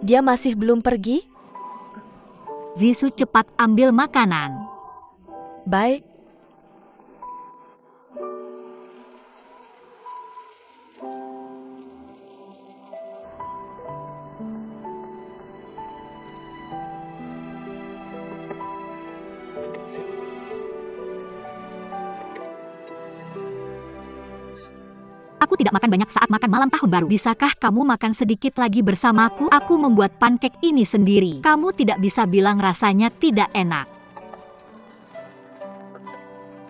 Dia masih belum pergi? Jisoo cepat ambil makanan. Baik. Aku tidak makan banyak saat makan malam tahun baru. Bisakah kamu makan sedikit lagi bersamaku? Aku membuat pancake ini sendiri. Kamu tidak bisa bilang rasanya tidak enak.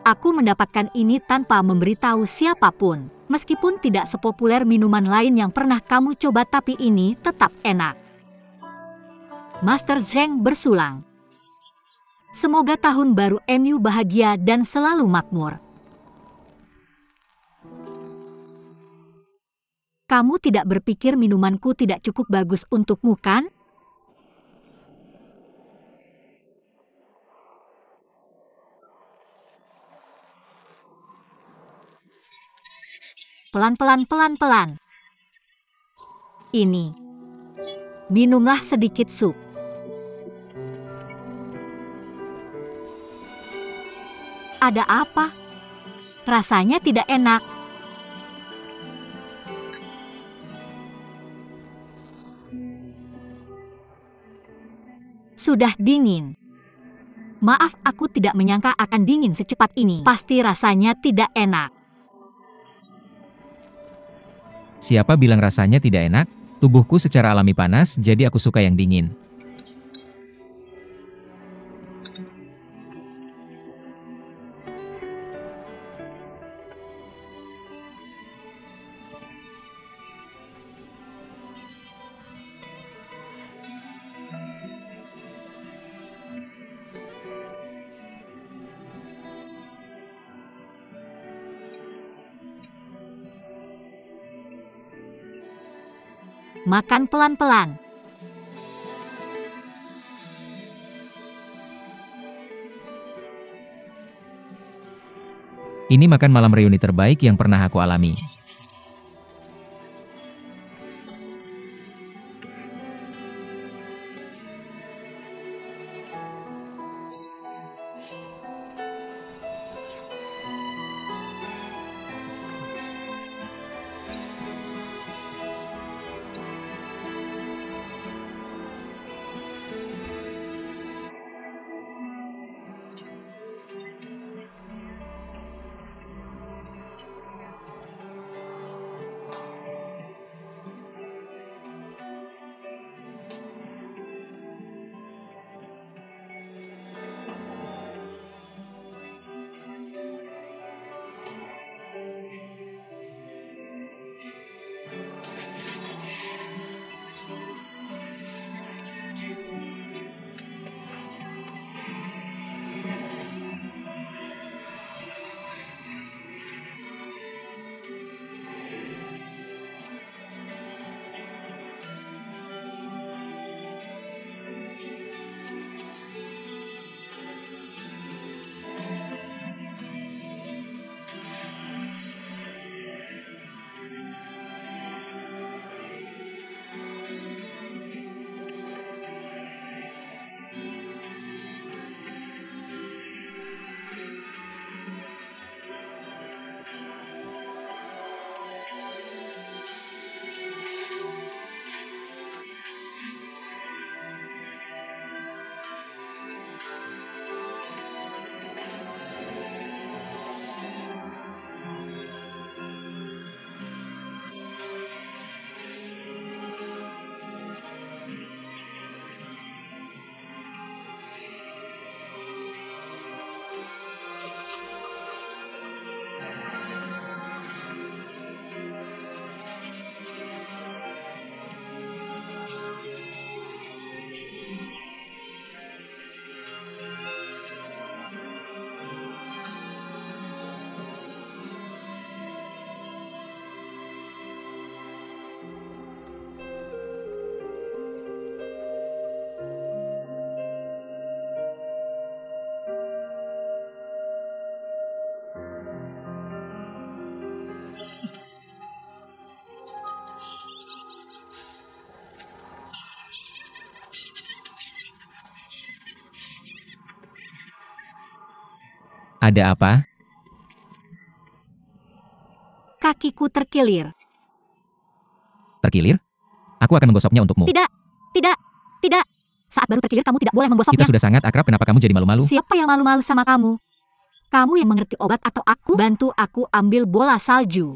Aku mendapatkan ini tanpa memberitahu siapapun. Meskipun tidak sepopuler minuman lain yang pernah kamu coba, tapi ini tetap enak. Master Zheng bersulang. Semoga tahun baru MU bahagia dan selalu makmur. Kamu tidak berpikir minumanku tidak cukup bagus untukmu, kan? Pelan-pelan, pelan-pelan. Ini. Minumlah sedikit sup. Ada apa? Rasanya tidak enak. Sudah dingin. Maaf, aku tidak menyangka akan dingin secepat ini. Pasti rasanya tidak enak. Siapa bilang rasanya tidak enak? Tubuhku secara alami panas, jadi aku suka yang dingin. Makan pelan-pelan. Ini makan malam reuni terbaik yang pernah aku alami. Ada apa? Kakiku terkilir. Terkilir? Aku akan menggosoknya untukmu. Tidak, tidak, tidak. Saat baru terkilir kamu tidak boleh Kita menggosoknya. sudah sangat akrab, kenapa kamu jadi malu-malu? Siapa yang malu-malu sama kamu? Kamu yang mengerti obat atau aku? Bantu aku ambil bola salju.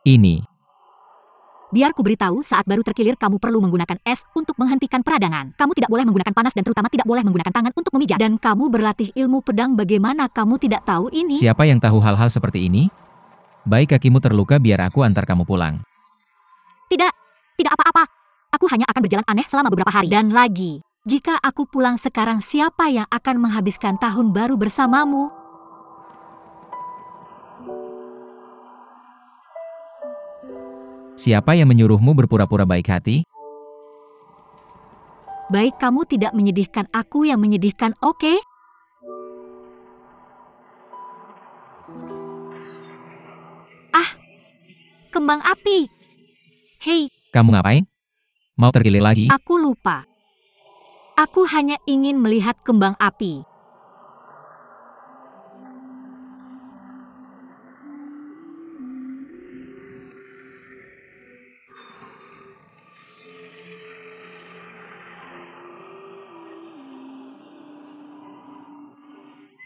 Ini. Biar ku beritahu, saat baru terkilir kamu perlu menggunakan es untuk menghentikan peradangan. Kamu tidak boleh menggunakan panas dan terutama tidak boleh menggunakan tangan untuk memijat. Dan kamu berlatih ilmu pedang, bagaimana kamu tidak tahu ini? Siapa yang tahu hal-hal seperti ini? Baik, kakimu terluka, biar aku antar kamu pulang. Tidak, tidak apa-apa. Aku hanya akan berjalan aneh selama beberapa hari. Dan lagi, jika aku pulang sekarang, siapa yang akan menghabiskan tahun baru bersamamu? Siapa yang menyuruhmu berpura-pura baik hati? Baik, kamu tidak menyedihkan, aku yang menyedihkan, oke? Ah, kembang api. Hei, Kamu ngapain? Mau terkilir lagi? aku lupa. Aku hanya ingin melihat kembang api.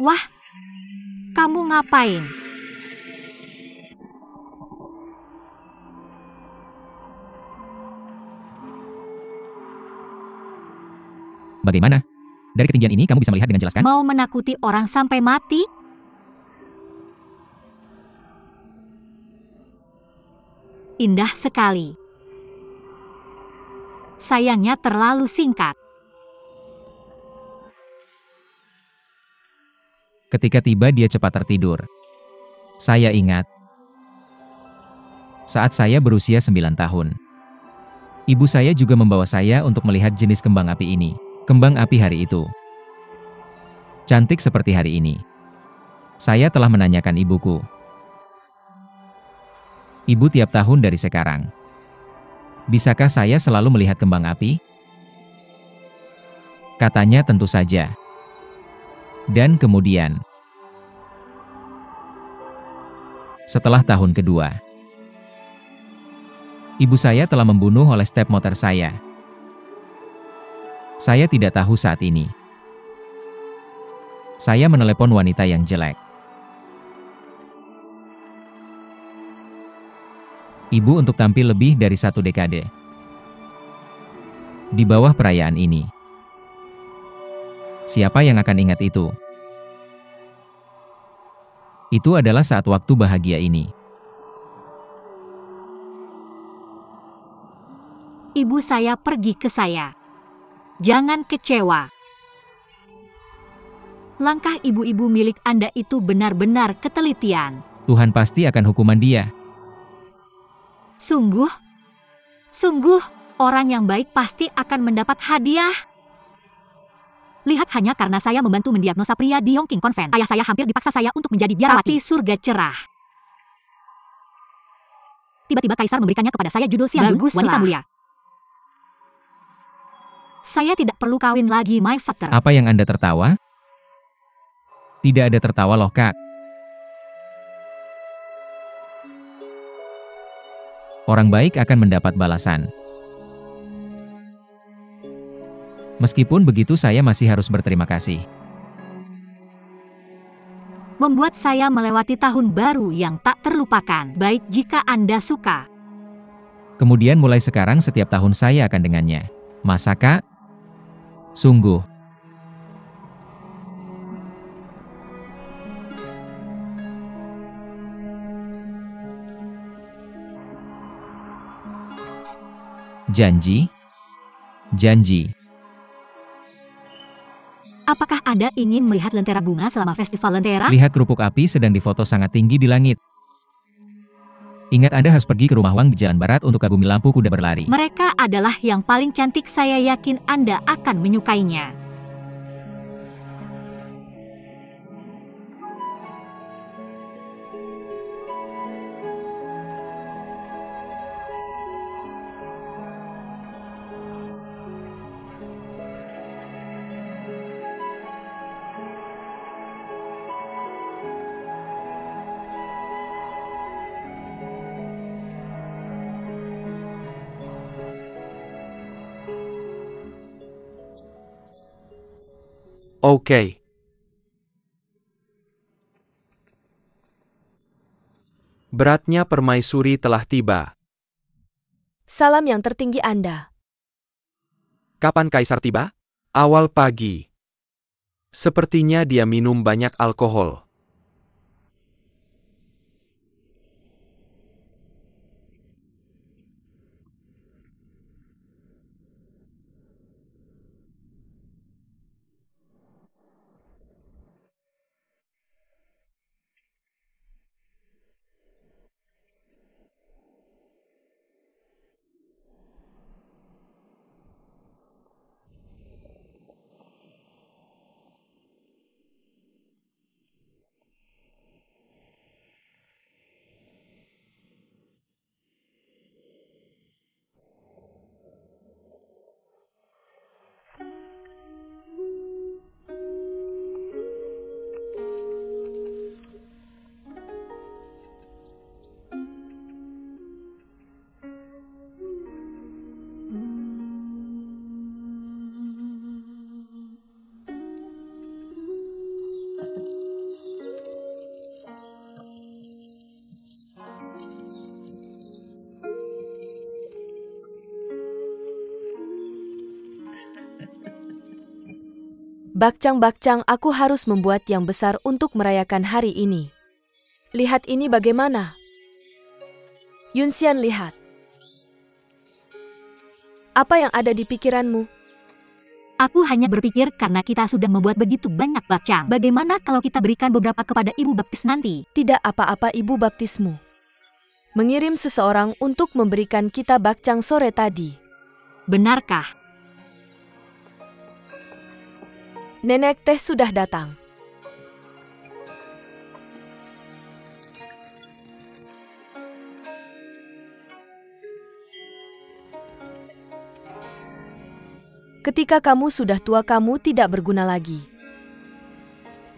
Wah, kamu ngapain? Bagaimana? Dari ketinggian ini kamu bisa melihat dengan jelas kan? Mau menakuti orang sampai mati? Indah sekali. Sayangnya terlalu singkat. Ketika tiba dia cepat tertidur. Saya ingat. Saat saya berusia 9 tahun. Ibu saya juga membawa saya untuk melihat jenis kembang api ini. Kembang api hari itu. Cantik seperti hari ini. Saya telah menanyakan ibuku. Ibu, tiap tahun dari sekarang, bisakah saya selalu melihat kembang api? Katanya tentu saja. Dan kemudian, setelah tahun kedua, ibu saya telah membunuh oleh stepmother saya. Saya tidak tahu saat ini. Saya menelepon wanita yang jelek. Ibu untuk tampil lebih dari 1 dekade. Di bawah perayaan ini. Siapa yang akan ingat itu? Itu adalah saat waktu bahagia ini. Ibu saya pergi ke saya. Jangan kecewa. Langkah ibu-ibu milik Anda itu benar-benar ketelitian. Tuhan pasti akan hukuman dia. Sungguh, sungguh, orang yang baik pasti akan mendapat hadiah. Lihat, hanya karena saya membantu mendiagnosa pria di Yongking Convent, ayah saya hampir dipaksa saya untuk menjadi biarawati. Tapi surga cerah. Tiba-tiba kaisar memberikannya kepada saya judul Xianjun, wanita mulia. Saya tidak perlu kawin lagi, my father. Apa yang Anda tertawa? Tidak ada tertawa loh, Kak. Orang baik akan mendapat balasan. Meskipun begitu, saya masih harus berterima kasih. Membuat saya melewati tahun baru yang tak terlupakan. Baik, jika Anda suka. Kemudian mulai sekarang setiap tahun saya akan dengannya. Masa, Kak? Sungguh. Janji? Janji. Apakah Anda ingin melihat lentera bunga selama festival lentera? Lihat kerupuk api sedang difoto sangat tinggi di langit. Ingat, Anda harus pergi ke rumah Wang di Jalan Barat untuk kagumi lampu kuda berlari. Mereka adalah yang paling cantik, saya yakin Anda akan menyukainya. Oke. Beratnya permaisuri telah tiba. Salam yang tertinggi Anda. Kapan Kaisar tiba? Awal pagi. Sepertinya dia minum banyak alkohol. Bakcang-bakcang, aku harus membuat yang besar untuk merayakan hari ini. Lihat ini bagaimana. Yunxian, lihat. Apa yang ada di pikiranmu? Aku hanya berpikir karena kita sudah membuat begitu banyak bakcang. Bagaimana kalau kita berikan beberapa kepada ibu baptis nanti? Tidak apa-apa ibu baptismu. Mengirim seseorang untuk memberikan kita bakcang sore tadi. Benarkah? Nenek teh sudah datang. Ketika kamu sudah tua, kamu tidak berguna lagi.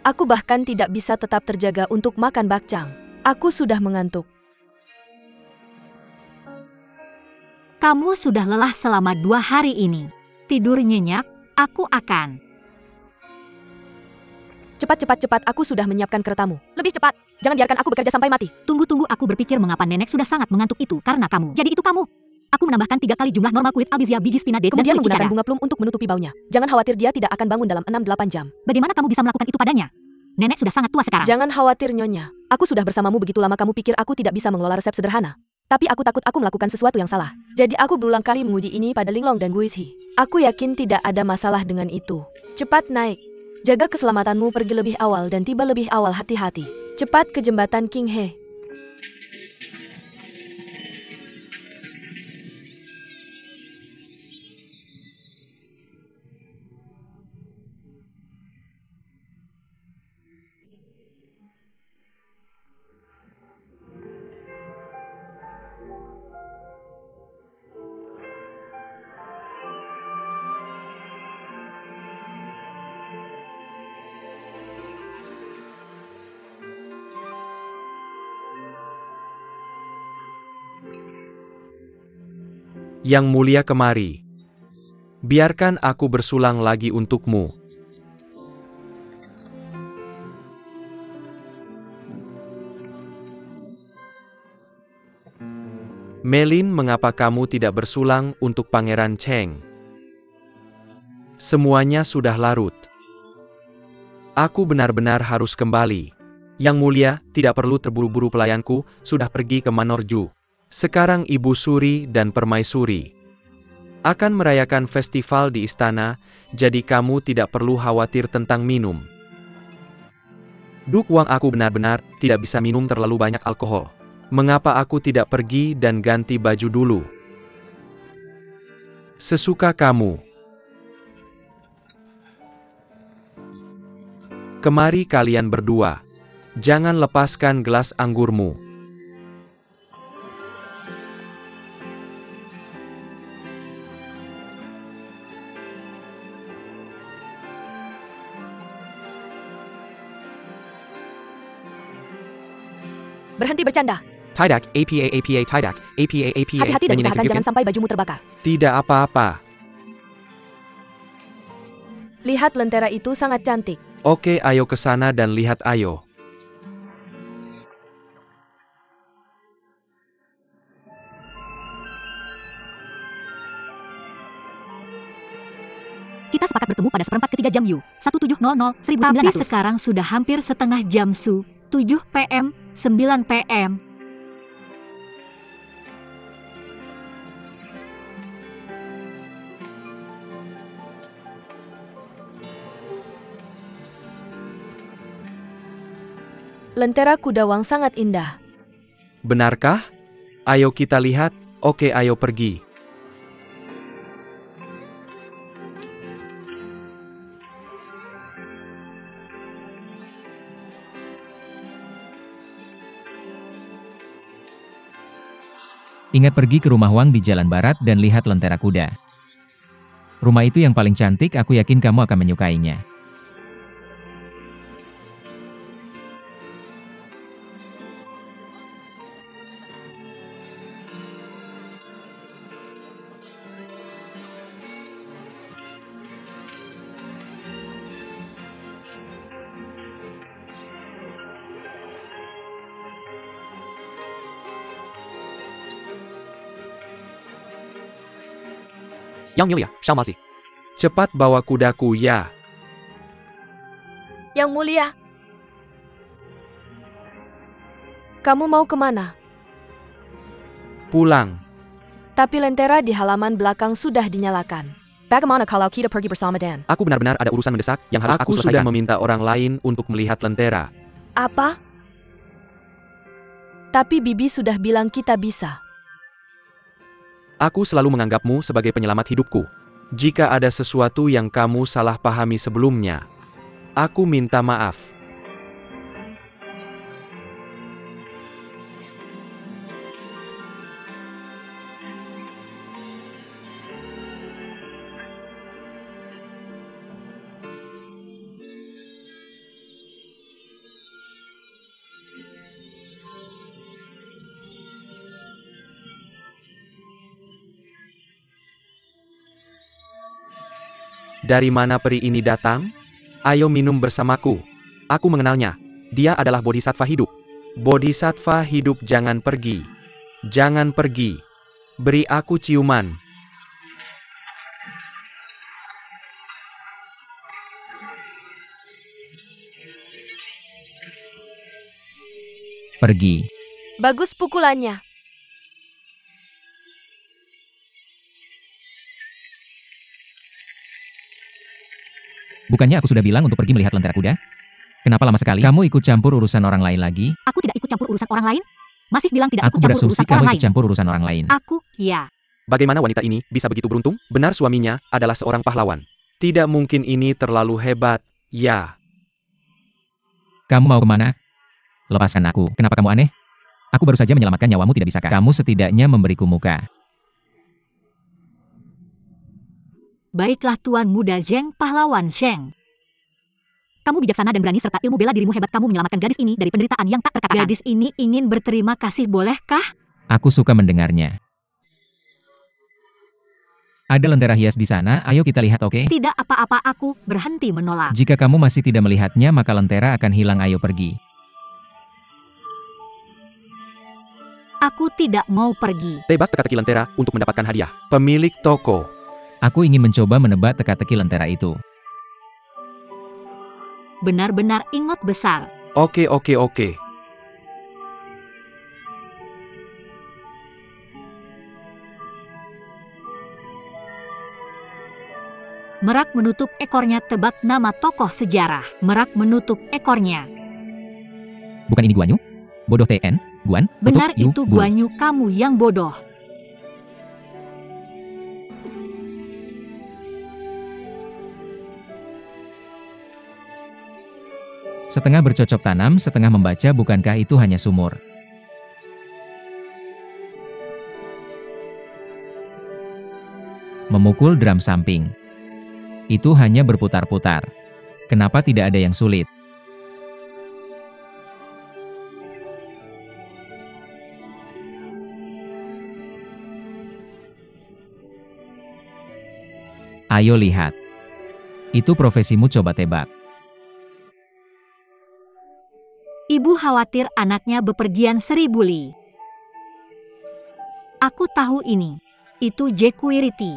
Aku bahkan tidak bisa tetap terjaga untuk makan bakcang. Aku sudah mengantuk. Kamu sudah lelah selama 2 hari ini. Tidur nyenyak, aku akan... Cepat, aku sudah menyiapkan keretamu. Lebih cepat, jangan biarkan aku bekerja sampai mati. Tunggu, aku berpikir mengapa nenek sudah sangat mengantuk itu karena kamu. Jadi itu kamu. Aku menambahkan 3 kali jumlah normal kulit albizia biji spinade dan Kemudian kulit menggunakan cicada. bunga plum untuk menutupi baunya. Jangan khawatir, dia tidak akan bangun dalam 6-8 jam. Bagaimana kamu bisa melakukan itu padanya? Nenek sudah sangat tua sekarang. Jangan khawatir, Nyonya. Aku sudah bersamamu begitu lama, kamu pikir aku tidak bisa mengelola resep sederhana. Tapi aku takut aku melakukan sesuatu yang salah. Jadi aku berulang kali menguji ini pada Linglong dan Guizhi. Aku yakin tidak ada masalah dengan itu. Cepat naik. Jaga keselamatanmu, pergi lebih awal dan tiba lebih awal, hati-hati. Cepat ke jembatan King He. Yang mulia, kemari. Biarkan aku bersulang lagi untukmu. Melin, mengapa kamu tidak bersulang untuk Pangeran Cheng? Semuanya sudah larut. Aku benar-benar harus kembali. Yang mulia, tidak perlu terburu-buru, pelayanku sudah pergi ke Manorju. Sekarang Ibu Suri dan Permaisuri akan merayakan festival di istana, jadi kamu tidak perlu khawatir tentang minum. Duk Wang, aku benar-benar tidak bisa minum terlalu banyak alkohol. Mengapa aku tidak pergi dan ganti baju dulu? Sesuka kamu. Kemari kalian berdua. Jangan lepaskan gelas anggurmu. Berhenti bercanda. Tidak, tidak, tidak. Hati-hati dan usahakan jangan sampai bajumu terbakar. Tidak apa-apa. Lihat lentera itu sangat cantik. Oke, ayo ke sana dan lihat ayo. Kita sepakat bertemu pada seperempat ketiga jam Yu. 1700 1900. Tapi sekarang sudah hampir setengah jam Su. 7 PM, 9 PM. Lentera kuda Wang sangat indah. Benarkah? Ayo kita lihat. Oke, ayo pergi. Ingat pergi ke rumah Wang di Jalan Barat dan lihat lentera kuda. Rumah itu yang paling cantik, aku yakin kamu akan menyukainya. Yang mulia, Shamasi. Cepat bawa kudaku ya. Yang mulia. Kamu mau kemana? Pulang. Tapi lentera di halaman belakang sudah dinyalakan. Bagaimana kalau kita pergi bersama Dan? Aku benar-benar ada urusan mendesak yang harus aku selesaikan. Aku sudah meminta orang lain untuk melihat lentera. Apa? Tapi Bibi sudah bilang kita bisa. Aku selalu menganggapmu sebagai penyelamat hidupku. Jika ada sesuatu yang kamu salah pahami sebelumnya, aku minta maaf. Dari mana peri ini datang? Ayo minum bersamaku. Aku mengenalnya. Dia adalah bodhisattva hidup. Bodhisattva hidup, jangan pergi. Jangan pergi. Beri aku ciuman. Pergi. Bagus pukulannya. Bukannya aku sudah bilang untuk pergi melihat lentera kuda? Kenapa lama sekali? Kamu ikut campur urusan orang lain lagi? Aku tidak ikut campur urusan orang lain. Masih bilang tidak Aku ikut campur berasumsi urusan kamu orang ikut lain. campur urusan orang lain. Aku, ya. Bagaimana wanita ini bisa begitu beruntung? Benar suaminya adalah seorang pahlawan. Tidak mungkin ini terlalu hebat, ya. Kamu mau kemana? Lepaskan aku. Kenapa kamu aneh? Aku baru saja menyelamatkan nyawamu, tidak bisakah? Kamu setidaknya memberiku muka. Baiklah Tuan Muda Zheng, pahlawan Zheng. Kamu bijaksana dan berani serta ilmu bela dirimu hebat. Kamu menyelamatkan gadis ini dari penderitaan yang tak terkatakan. Gadis ini ingin berterima kasih, bolehkah? Aku suka mendengarnya. Ada lentera hias di sana, ayo kita lihat, oke? Tidak apa-apa, aku berhenti menolak. Jika kamu masih tidak melihatnya, maka lentera akan hilang, ayo pergi. Aku tidak mau pergi. Tebak teka-teki lentera untuk mendapatkan hadiah. Pemilik toko. Aku ingin mencoba menebak teka-teki lentera itu. Benar-benar ingot besar. Oke. Merak menutup ekornya, tebak nama tokoh sejarah. Merak menutup ekornya. Bukan ini Guanyu? Bodoh TN, Guan? Benar, Yu, itu Guru. Guanyu, kamu yang bodoh. Setengah bercocok tanam, setengah membaca, bukankah itu hanya sumur? Memukul drum samping. Itu hanya berputar-putar. Kenapa tidak ada yang sulit? Ayo lihat. Itu profesimu, coba tebak. Ibu khawatir anaknya bepergian 1000 li. Aku tahu ini. Itu Jequirity.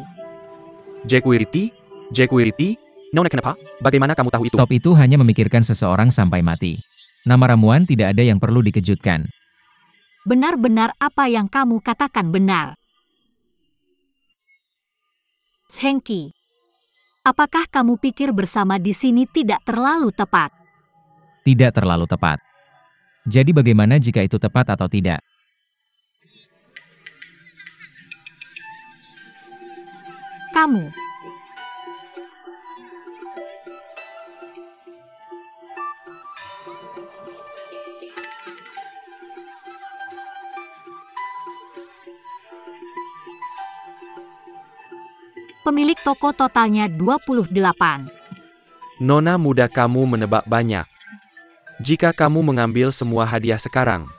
Jequirity? Jequirity? Nona kenapa? Bagaimana kamu tahu itu? Stop, itu hanya memikirkan seseorang sampai mati. Nama ramuan tidak ada yang perlu dikejutkan. Benar-benar apa yang kamu katakan benar. Hengki, apakah kamu pikir bersama di sini tidak terlalu tepat? Tidak terlalu tepat. Jadi bagaimana jika itu tepat atau tidak? Kamu. Pemilik toko totalnya 28. Nona muda, kamu menebak banyak. Jika kamu mengambil semua hadiah sekarang,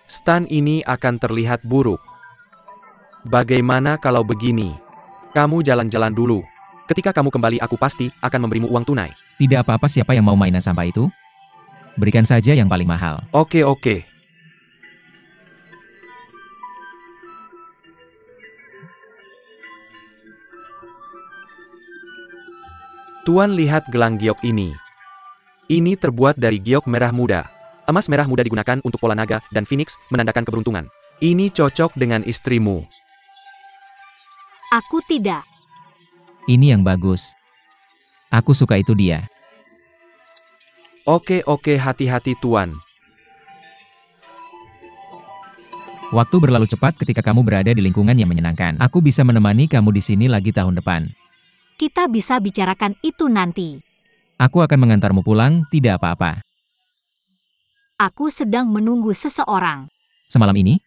stan ini akan terlihat buruk. Bagaimana kalau begini? Kamu jalan-jalan dulu. Ketika kamu kembali, aku pasti akan memberimu uang tunai. Tidak apa-apa, siapa yang mau mainan sampah itu? Berikan saja yang paling mahal. Oke, oke. Tuan, lihat gelang giok ini. Ini terbuat dari giok merah muda. Emas merah muda digunakan untuk pola naga dan phoenix, menandakan keberuntungan. Ini cocok dengan istrimu. Aku tidak. Ini yang bagus. Aku suka itu dia. Oke, oke, hati-hati Tuan. Waktu berlalu cepat ketika kamu berada di lingkungan yang menyenangkan. Aku bisa menemani kamu di sini lagi tahun depan. Kita bisa bicarakan itu nanti. Aku akan mengantarmu pulang, tidak apa-apa. Aku sedang menunggu seseorang. Semalam ini?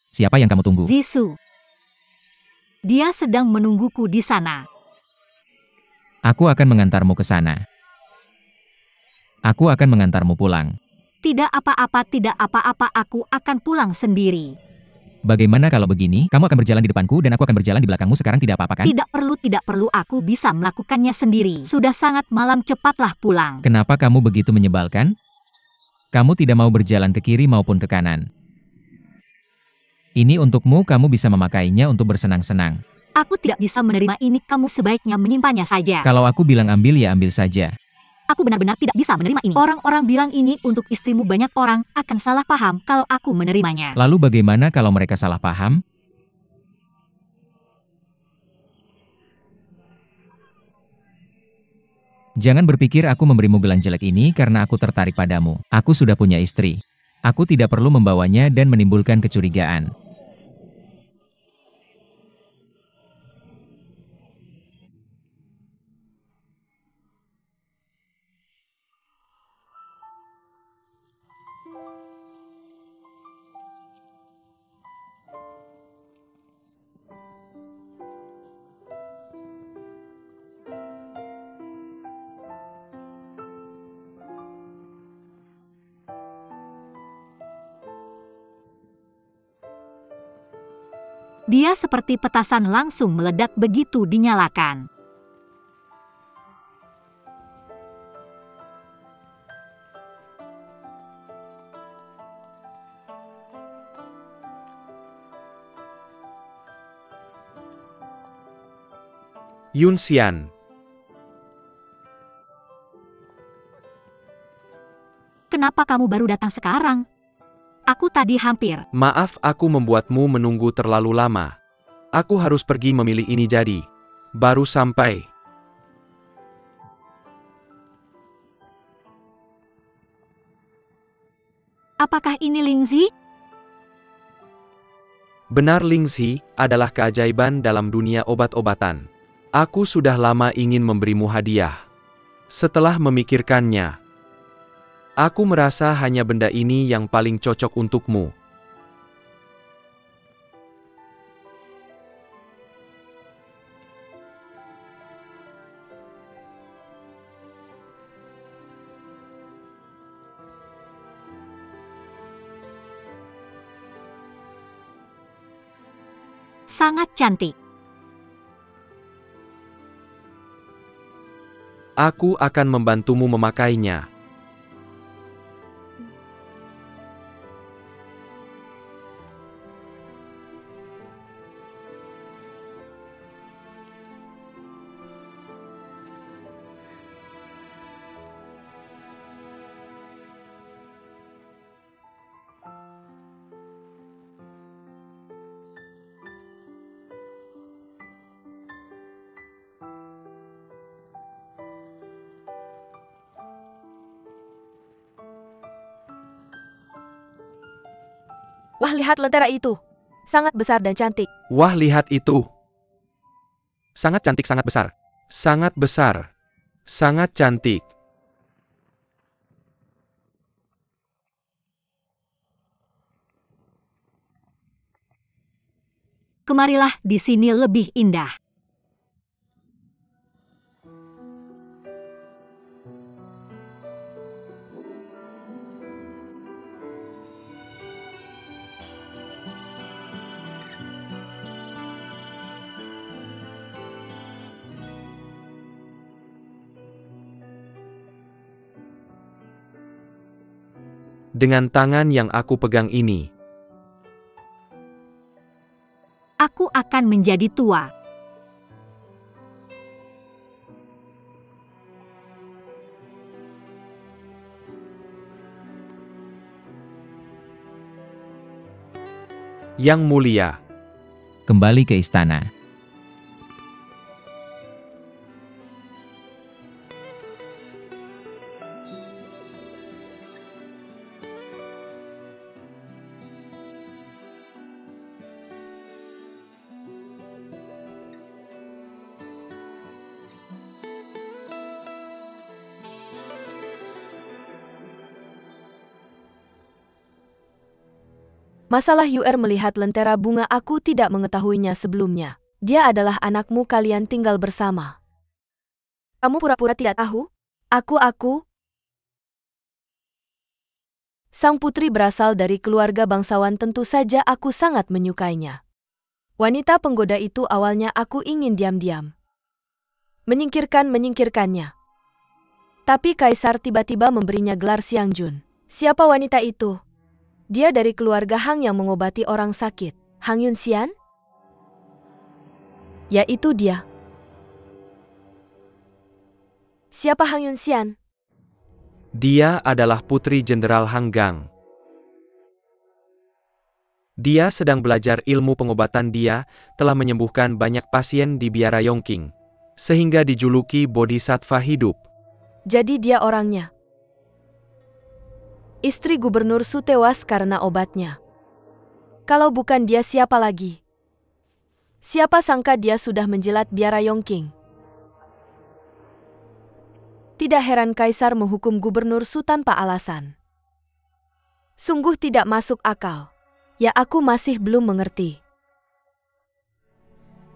Siapa yang kamu tunggu? Jisoo. Dia sedang menungguku di sana. Aku akan mengantarmu ke sana. Aku akan mengantarmu pulang. Tidak apa-apa, tidak apa-apa, aku akan pulang sendiri. Bagaimana kalau begini? Kamu akan berjalan di depanku dan aku akan berjalan di belakangmu. Sekarang tidak apa-apa kan? Tidak perlu, aku bisa melakukannya sendiri. Sudah sangat malam, cepatlah pulang. Kenapa kamu begitu menyebalkan? Kamu tidak mau berjalan ke kiri maupun ke kanan. Ini untukmu, kamu bisa memakainya untuk bersenang-senang. Aku tidak bisa menerima ini, kamu sebaiknya menyimpannya saja. Kalau aku bilang ambil, ya ambil saja. Aku benar-benar tidak bisa menerima ini. Orang-orang bilang ini untuk istrimu, banyak orang akan salah paham kalau aku menerimanya. Lalu bagaimana kalau mereka salah paham? Jangan berpikir aku memberimu gelang jelek ini karena aku tertarik padamu. Aku sudah punya istri. Aku tidak perlu membawanya dan menimbulkan kecurigaan. Dia seperti petasan langsung meledak begitu dinyalakan. Yun Xian. Kenapa kamu baru datang sekarang? Aku tadi hampir. Maaf, aku membuatmu menunggu terlalu lama. Aku harus pergi memilih ini, jadi baru sampai. Apakah ini Lingzi? Benar, Lingzi adalah keajaiban dalam dunia obat-obatan. Aku sudah lama ingin memberimu hadiah. Setelah memikirkannya, aku merasa hanya benda ini yang paling cocok untukmu. Sangat cantik. Aku akan membantumu memakainya. Wah, lihat lentera itu. Sangat besar dan cantik. Wah, lihat itu. Sangat cantik, sangat besar. Sangat besar. Sangat cantik. Kemarilah, di sini lebih indah. Dengan tangan yang aku pegang ini, Aku akan menjadi tua. Yang Mulia. Kembali ke istana. Masalah Yuer melihat lentera bunga aku tidak mengetahuinya sebelumnya. Dia adalah anakmu, kalian tinggal bersama. Kamu pura-pura tidak tahu? Aku. Sang putri berasal dari keluarga bangsawan, tentu saja aku sangat menyukainya. Wanita penggoda itu awalnya aku ingin diam-diam menyingkirkannya. Tapi Kaisar tiba-tiba memberinya gelar Xiangjun. Siapa wanita itu? Dia dari keluarga Hang yang mengobati orang sakit. Hang Yunxian? Ya, itu dia. Siapa Hang Yunxian? Dia adalah putri Jenderal Hang Gang. Dia sedang belajar ilmu pengobatan. Dia telah menyembuhkan banyak pasien di biara Yongqing, sehingga dijuluki Bodhisattva hidup. Jadi dia orangnya. Istri Gubernur Su tewas karena obatnya. Kalau bukan dia, siapa lagi? Siapa sangka dia sudah menjilat biara Yongqing. Tidak heran Kaisar menghukum Gubernur Su tanpa alasan. Sungguh tidak masuk akal. Ya, aku masih belum mengerti.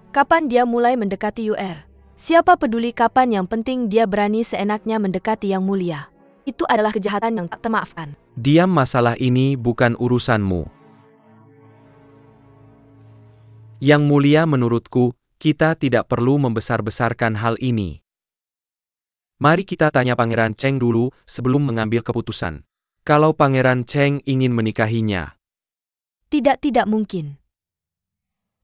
Kapan dia mulai mendekati Yuer? Siapa peduli kapan, yang penting dia berani seenaknya mendekati Yang Mulia. Itu adalah kejahatan yang tak termaafkan. Diam, masalah ini bukan urusanmu. Yang Mulia, menurutku, kita tidak perlu membesar-besarkan hal ini. Mari kita tanya Pangeran Cheng dulu sebelum mengambil keputusan. Kalau Pangeran Cheng ingin menikahinya. Tidak mungkin.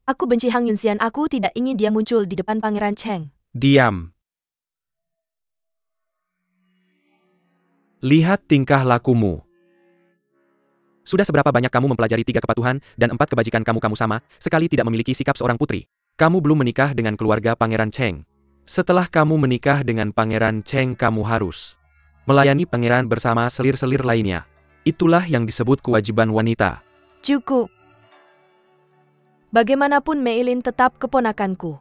Aku benci Hang Yunxian, aku tidak ingin dia muncul di depan Pangeran Cheng. Diam. Lihat tingkah lakumu. Sudah seberapa banyak kamu mempelajari 3 kepatuhan dan 4 kebajikan kamu sama, sekali tidak memiliki sikap seorang putri. Kamu belum menikah dengan keluarga Pangeran Cheng. Setelah kamu menikah dengan Pangeran Cheng, kamu harus melayani pangeran bersama selir-selir lainnya. Itulah yang disebut kewajiban wanita. Cukup. Bagaimanapun Meilin tetap keponakanku.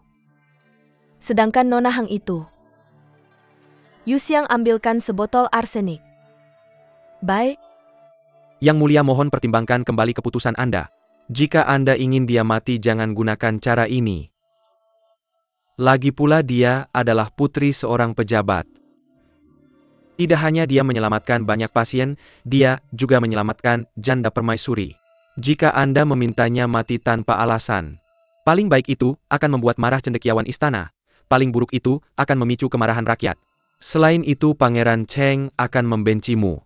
Sedangkan Nona Hang itu. Yuxiang, ambilkan sebotol arsenik. Baik. Yang Mulia, mohon pertimbangkan kembali keputusan Anda. Jika Anda ingin dia mati, jangan gunakan cara ini. Lagi pula dia adalah putri seorang pejabat. Tidak hanya dia menyelamatkan banyak pasien, dia juga menyelamatkan janda permaisuri. Jika Anda memintanya mati tanpa alasan, paling baik itu akan membuat marah cendekiawan istana. Paling buruk itu akan memicu kemarahan rakyat. Selain itu Pangeran Cheng akan membencimu.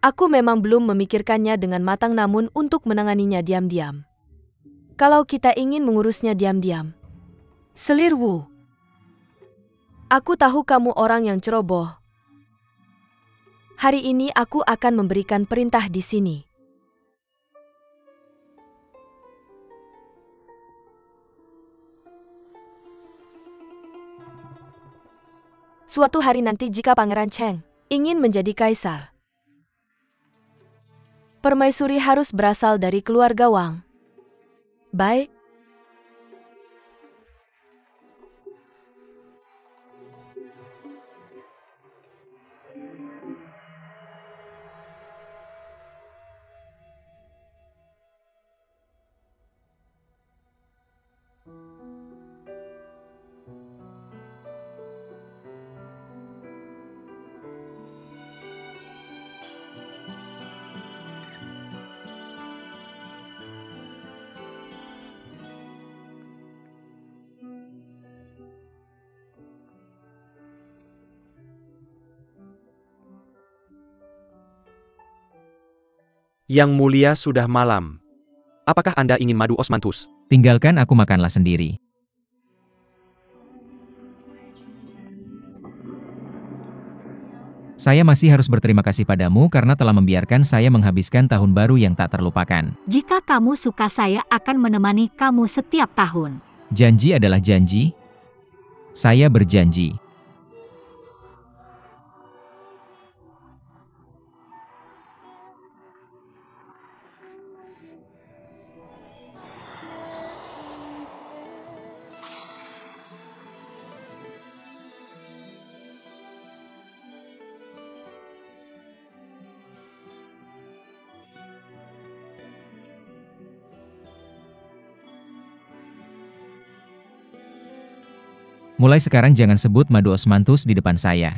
Aku memang belum memikirkannya dengan matang namun untuk menanganinya diam-diam. Kalau kita ingin mengurusnya diam-diam. Selir Wu. Aku tahu kamu orang yang ceroboh. Hari ini aku akan memberikan perintah di sini. Suatu hari nanti jika Pangeran Cheng ingin menjadi kaisar, permaisuri harus berasal dari keluarga Wang. Baik. Yang mulia sudah malam. Apakah Anda ingin madu osmanthus? Tinggalkan aku makanlah sendiri. Saya masih harus berterima kasih padamu karena telah membiarkan saya menghabiskan tahun baru yang tak terlupakan. Jika kamu suka, saya akan menemani kamu setiap tahun. Janji adalah janji. Saya berjanji. Mulai sekarang jangan sebut madu osmanthus di depan saya.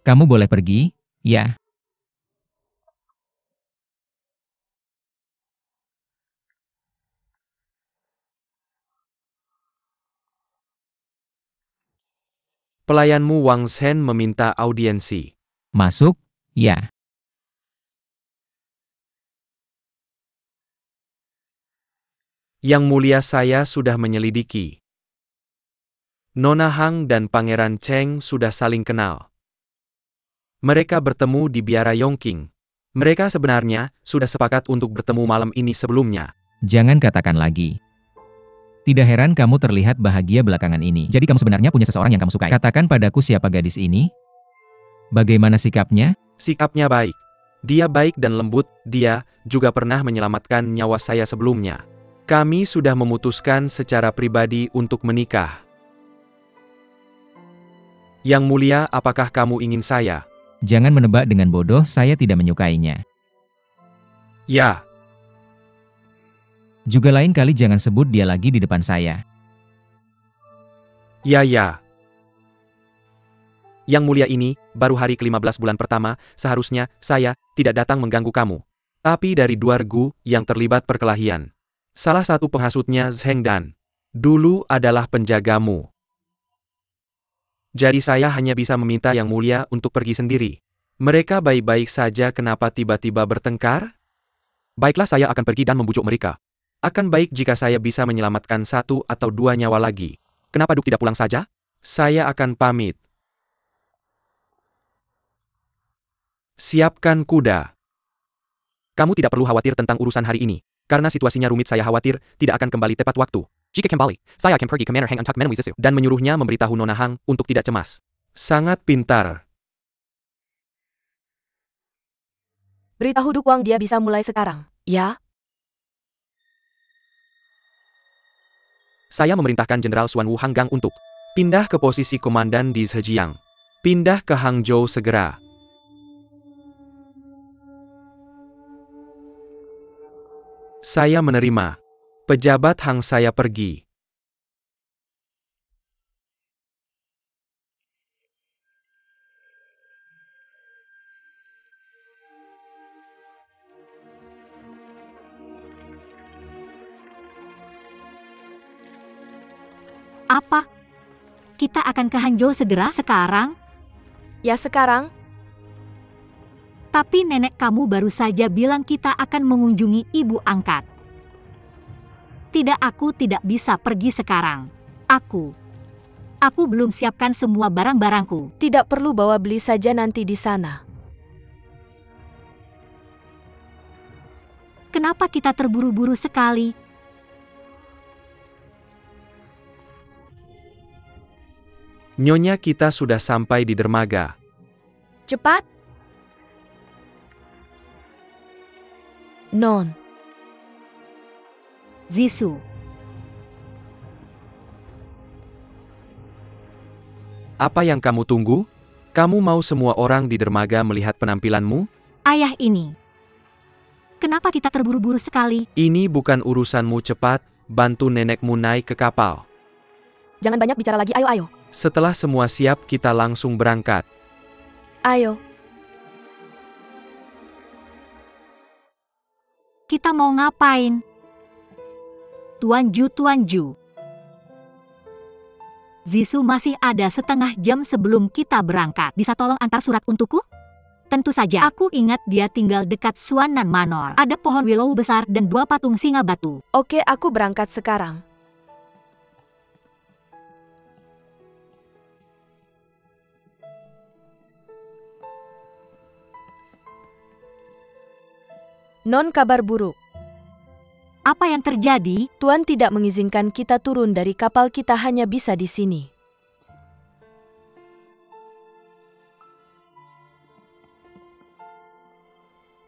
Kamu boleh pergi, ya. Pelayanmu Wang Shen meminta audiensi. Masuk, ya. Yang mulia saya sudah menyelidiki. Nona Hang dan Pangeran Cheng sudah saling kenal. Mereka bertemu di biara Yongqing. Mereka sebenarnya sudah sepakat untuk bertemu malam ini sebelumnya. Jangan katakan lagi. Tidak heran kamu terlihat bahagia belakangan ini. Jadi kamu sebenarnya punya seseorang yang kamu sukai. Katakan padaku siapa gadis ini? Bagaimana sikapnya? Sikapnya baik. Dia baik dan lembut, dia juga pernah menyelamatkan nyawa saya sebelumnya. Kami sudah memutuskan secara pribadi untuk menikah. Yang mulia, apakah kamu ingin saya? Jangan menebak dengan bodoh, saya tidak menyukainya. Ya. Juga lain kali jangan sebut dia lagi di depan saya. Ya. Yang mulia, ini baru hari ke-15 bulan pertama, seharusnya saya tidak datang mengganggu kamu. Tapi dari dua regu yang terlibat perkelahian. Salah satu penghasutnya Zheng Dan. Dulu adalah penjagamu. Jadi saya hanya bisa meminta yang mulia untuk pergi sendiri. Mereka baik-baik saja, kenapa tiba-tiba bertengkar? Baiklah, saya akan pergi dan membujuk mereka. Akan baik jika saya bisa menyelamatkan satu atau dua nyawa lagi. Kenapa Duk tidak pulang saja? Saya akan pamit. Siapkan kuda. Kamu tidak perlu khawatir tentang urusan hari ini. Karena situasinya rumit, saya khawatir tidak akan kembali tepat waktu. Jika kembali, saya akan pergi ke Manor Hang untuk menemui Zisu. Dan menyuruhnya memberitahu Nona Hang untuk tidak cemas. Sangat pintar. Beritahu Duk Wang dia bisa mulai sekarang, ya? Saya memerintahkan Jenderal Xuan Wu Hanggang untuk pindah ke posisi komandan di Zhejiang. Pindah ke Hangzhou segera. Saya menerima. Pejabat Hang, saya pergi. Apa? Kita akan ke Hanzhou segera sekarang? Ya sekarang, Tapi nenek kamu baru saja bilang kita akan mengunjungi ibu angkat. Tidak, aku tidak bisa pergi sekarang. Aku belum siapkan semua barang-barangku. tidak perlu bawa beli saja nanti di sana. Kenapa kita terburu-buru sekali? Nyonya, kita sudah sampai di dermaga. Cepat. Non, Zisu, Apa yang kamu tunggu? Kamu mau semua orang di dermaga melihat penampilanmu? ayah ini. Kenapa kita terburu-buru sekali? Ini bukan urusanmu, cepat, bantu nenekmu naik ke kapal. jangan banyak bicara lagi, ayo. Setelah semua siap, kita langsung berangkat. Ayo, Kita mau ngapain? Tuan Ju. Zisu, masih ada setengah jam sebelum kita berangkat. Bisa tolong antar surat untukku? Tentu saja, aku ingat dia tinggal dekat Suanan Manor. Ada pohon willow besar dan 2 patung singa batu. oke, aku berangkat sekarang. Non, kabar buruk. Apa yang terjadi? Tuan tidak mengizinkan kita turun dari kapal, kita hanya bisa di sini.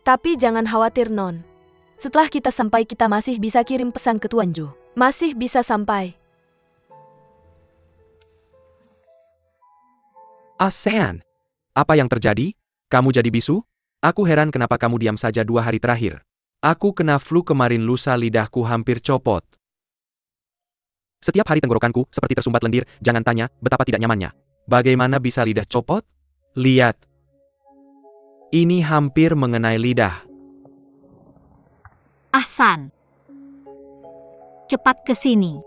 Tapi jangan khawatir, Non. Setelah kita sampai, kita masih bisa kirim pesan ke Tuan Ju. Masih bisa sampai. Asean, apa yang terjadi? Kamu jadi bisu? Aku heran kenapa kamu diam saja 2 hari terakhir. Aku kena flu kemarin lusa, lidahku hampir copot. Setiap hari tenggorokanku seperti tersumbat lendir, jangan tanya betapa tidak nyamannya. Bagaimana bisa lidah copot? Lihat. Ini hampir mengenai lidah. Ahsan, cepat ke sini.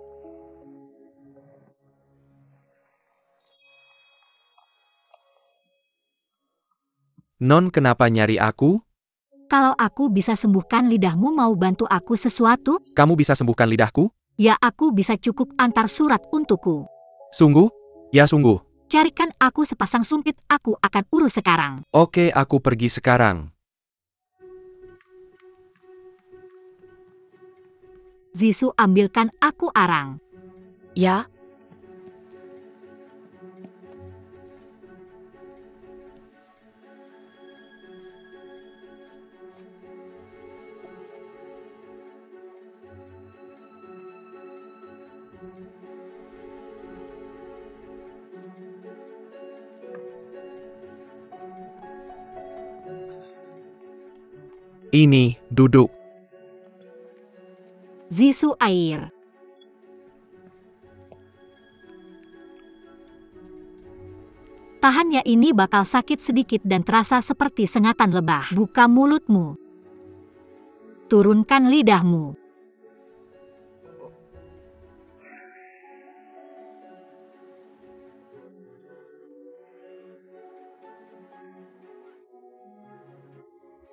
Non, kenapa nyari aku? Kalau aku bisa sembuhkan lidahmu, mau bantu aku sesuatu? Kamu bisa sembuhkan lidahku? Ya, aku bisa cukup antar surat untukku. Sungguh? Ya sungguh. Carikan aku sepasang sumpit, aku akan urus sekarang. Oke, aku pergi sekarang. Zisu, ambilkan aku arang. Ya, Ini, duduk. Zisu, air. Tahan ya, ini bakal sakit sedikit dan terasa seperti sengatan lebah. Buka mulutmu. Turunkan lidahmu.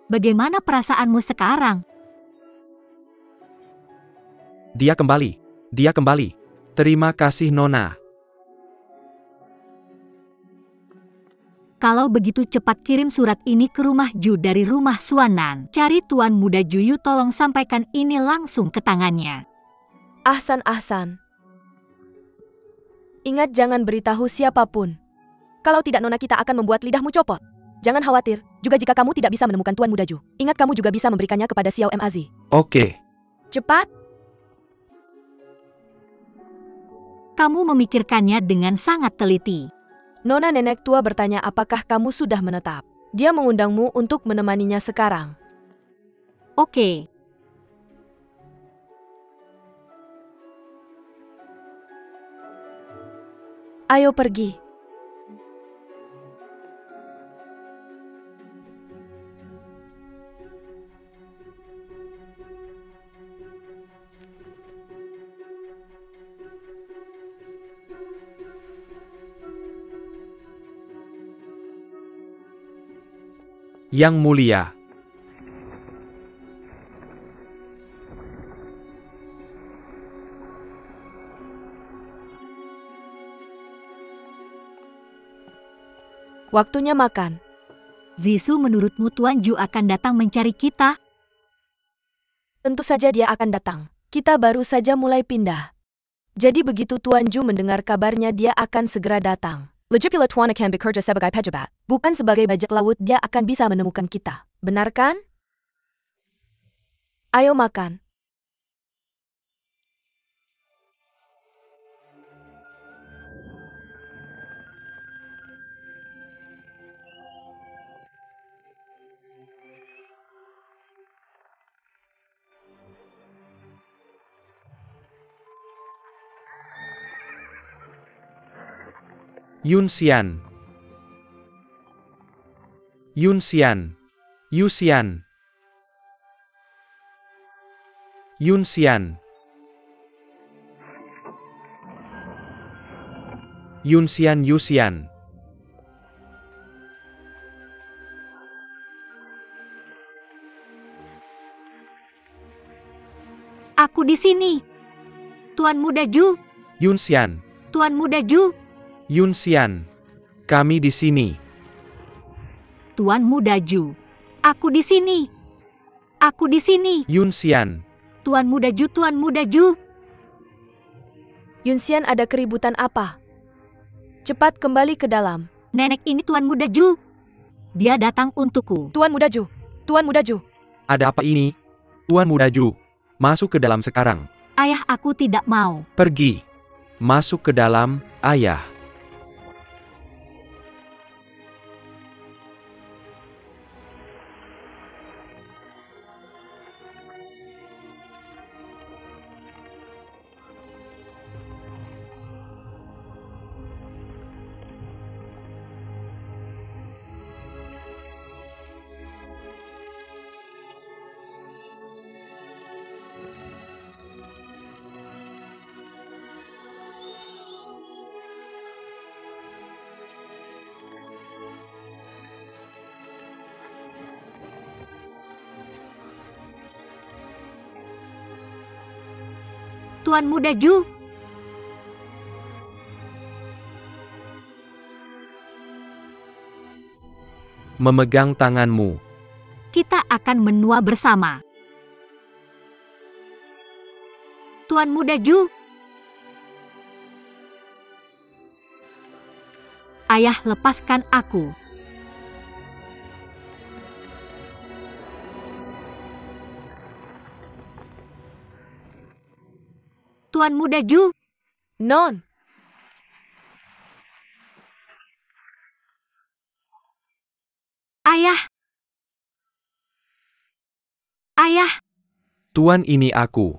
Bagaimana perasaanmu sekarang? Dia kembali. Dia kembali. Terima kasih, Nona. Kalau begitu cepat kirim surat ini ke rumah Ju dari rumah Suanan. Cari Tuan Muda Juyu, tolong sampaikan ini langsung ke tangannya. Ahsan. Ingat, jangan beritahu siapapun. Kalau tidak, Nona kita akan membuat lidahmu copot. Jangan khawatir, juga jika kamu tidak bisa menemukan Tuan Muda Ju, ingat kamu juga bisa memberikannya kepada Xiao Mazi. Oke. Cepat. Kamu memikirkannya dengan sangat teliti. Nona nenek tua bertanya apakah kamu sudah menetap. Dia mengundangmu untuk menemaninya sekarang. Oke. Ayo pergi. Yang mulia. Waktunya makan. Zisu, menurutmu Tuan Ju akan datang mencari kita? Tentu saja dia akan datang. Kita baru saja mulai pindah. Jadi begitu Tuan Ju mendengar kabarnya dia akan segera datang. Lagipula Tuan akan bekerja sebagai pejabat. Bukan sebagai bajak laut, dia akan bisa menemukan kita. Benar kan? Ayo makan. Yun Xian. Yun Xian. Yu Xian. Yun Xian. Yun Xian Yu Xian. Aku di sini. Tuan Muda Ju. Yun Xian. Tuan Muda Ju. Yun Xian. Kami di sini. Tuan Muda Ju. Aku di sini. Aku di sini. Yun Xian. Tuan Muda Ju, Tuan Muda Ju. Yunxian, ada keributan apa? Cepat kembali ke dalam. Nenek ini Tuan Muda Ju. Dia datang untukku. Tuan Muda Ju. Tuan Muda Ju. Ada apa ini? Tuan Muda Ju. Masuk ke dalam sekarang. Ayah, aku tidak mau. Pergi. Masuk ke dalam, ayah. Tuan Muda Ju. Memegang tanganmu. Kita akan menua bersama. Tuan Muda Ju. Ayah, lepaskan aku. Tuan Muda Ju. Non. Ayah. Ayah. Tuan, ini aku.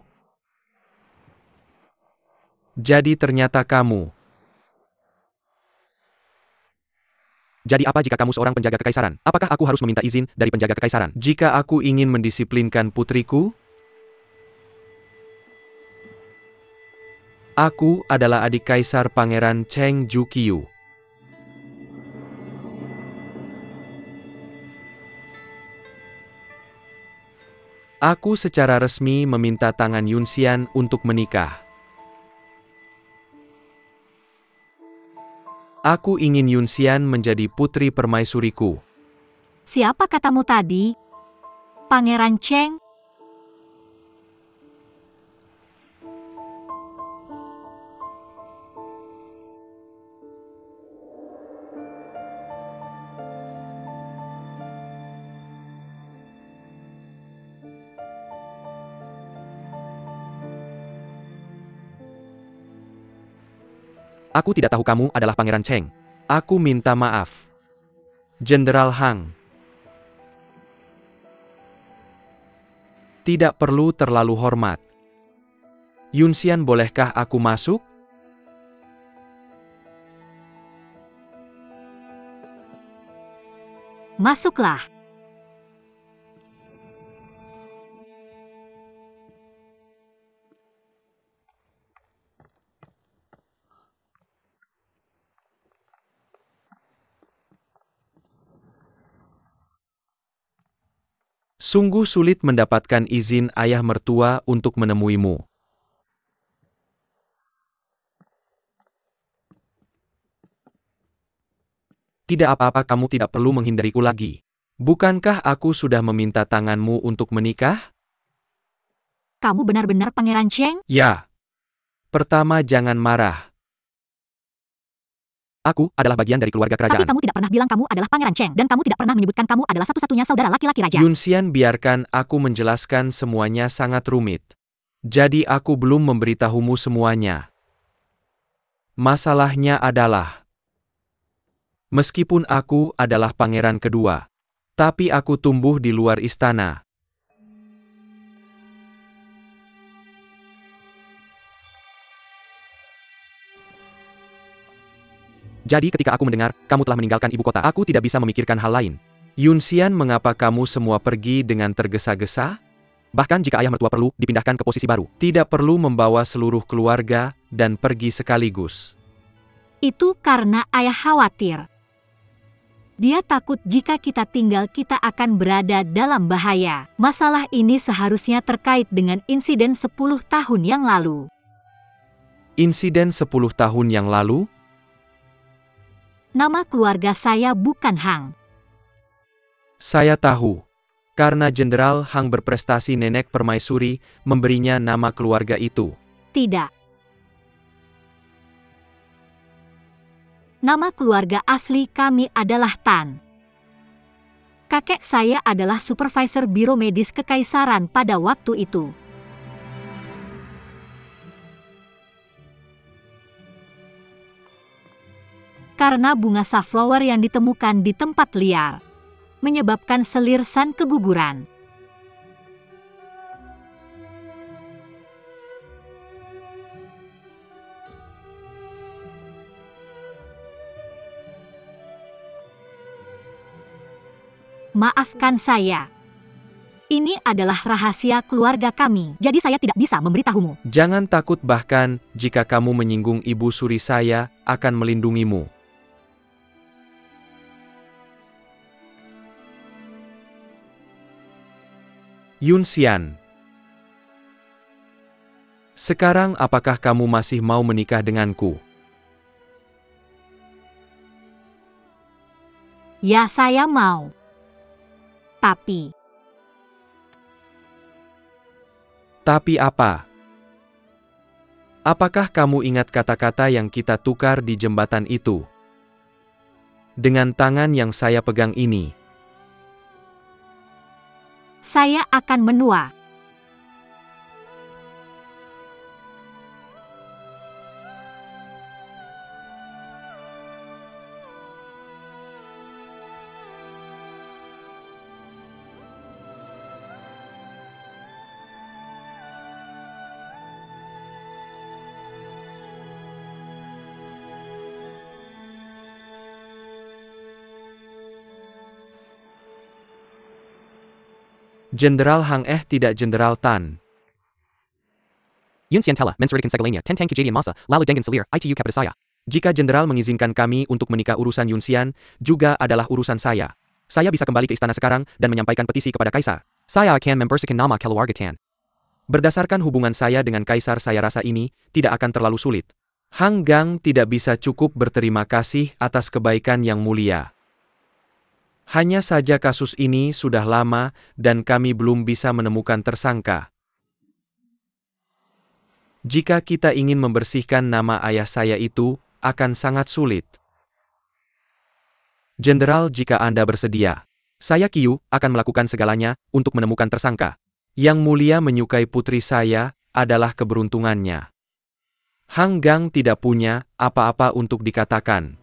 Jadi ternyata kamu. Jadi apa jika kamu seorang penjaga kekaisaran? Apakah aku harus meminta izin dari penjaga kekaisaran jika aku ingin mendisiplinkan putriku? Aku adalah adik kaisar Pangeran Cheng Juqiu. Aku secara resmi meminta tangan Yunxian untuk menikah. Aku ingin Yunxian menjadi putri permaisuriku. Siapa katamu tadi? Pangeran Cheng? Aku tidak tahu kamu adalah Pangeran Cheng. Aku minta maaf. Jenderal Hang. Tidak perlu terlalu hormat. Yunxian, bolehkah aku masuk? Masuklah. Sungguh sulit mendapatkan izin ayah mertua untuk menemuimu. Tidak apa-apa, kamu tidak perlu menghindariku lagi. Bukankah aku sudah meminta tanganmu untuk menikah? Kamu benar-benar Pangeran Cheng? Ya. Pertama, jangan marah. Aku adalah bagian dari keluarga Tapi kerajaan. kamu tidak pernah bilang kamu adalah Pangeran Cheng, dan kamu tidak pernah menyebutkan kamu adalah satu-satunya saudara laki-laki raja. Yunxian, biarkan aku menjelaskan, semuanya sangat rumit. Jadi aku belum memberitahumu semuanya. Masalahnya adalah, meskipun aku adalah pangeran kedua, tapi aku tumbuh di luar istana. Jadi ketika aku mendengar, kamu telah meninggalkan ibu kota, aku tidak bisa memikirkan hal lain. Yunxian, mengapa kamu semua pergi dengan tergesa-gesa? Bahkan jika ayah mertua perlu dipindahkan ke posisi baru, tidak perlu membawa seluruh keluarga dan pergi sekaligus. Itu karena ayah khawatir. Dia takut jika kita tinggal kita akan berada dalam bahaya. Masalah ini seharusnya terkait dengan insiden 10 tahun yang lalu. Insiden 10 tahun yang lalu? Nama keluarga saya bukan Hang. Saya tahu. Karena Jenderal Hang berprestasi, nenek permaisuri memberinya nama keluarga itu. Tidak. Nama keluarga asli kami adalah Tan. Kakek saya adalah supervisor biro medis kekaisaran pada waktu itu. Karena bunga safflower yang ditemukan di tempat liar, menyebabkan selir San keguguran. Maafkan saya. Ini adalah rahasia keluarga kami, jadi saya tidak bisa memberitahumu. Jangan takut, bahkan jika kamu menyinggung ibu suri, saya akan melindungimu. Yunxian. Sekarang apakah kamu masih mau menikah denganku? Ya, saya mau. Tapi apa? Apakah kamu ingat kata-kata yang kita tukar di jembatan itu? Dengan tangan yang saya pegang ini, saya akan menua. Jenderal Hang tidak Jenderal Tan. Yunxian Tella, Mensuridikan Segalania, Tentang Kejadian Masa, Lalu Dengan Selir, ITU kepada saya. Jika Jenderal mengizinkan kami untuk menikah, urusan Yunxian juga adalah urusan saya. Saya bisa kembali ke istana sekarang dan menyampaikan petisi kepada Kaisar. Saya akan membersihkan nama keluarga Tan. Berdasarkan hubungan saya dengan Kaisar, saya rasa ini tidak akan terlalu sulit. Hang Gang tidak bisa cukup berterima kasih atas kebaikan yang mulia. Hanya saja kasus ini sudah lama dan kami belum bisa menemukan tersangka. Jika kita ingin membersihkan nama ayah saya itu, akan sangat sulit. Jenderal, jika Anda bersedia, saya Qiu akan melakukan segalanya untuk menemukan tersangka. Yang mulia menyukai putri saya adalah keberuntungannya. Hang Gang tidak punya apa-apa untuk dikatakan.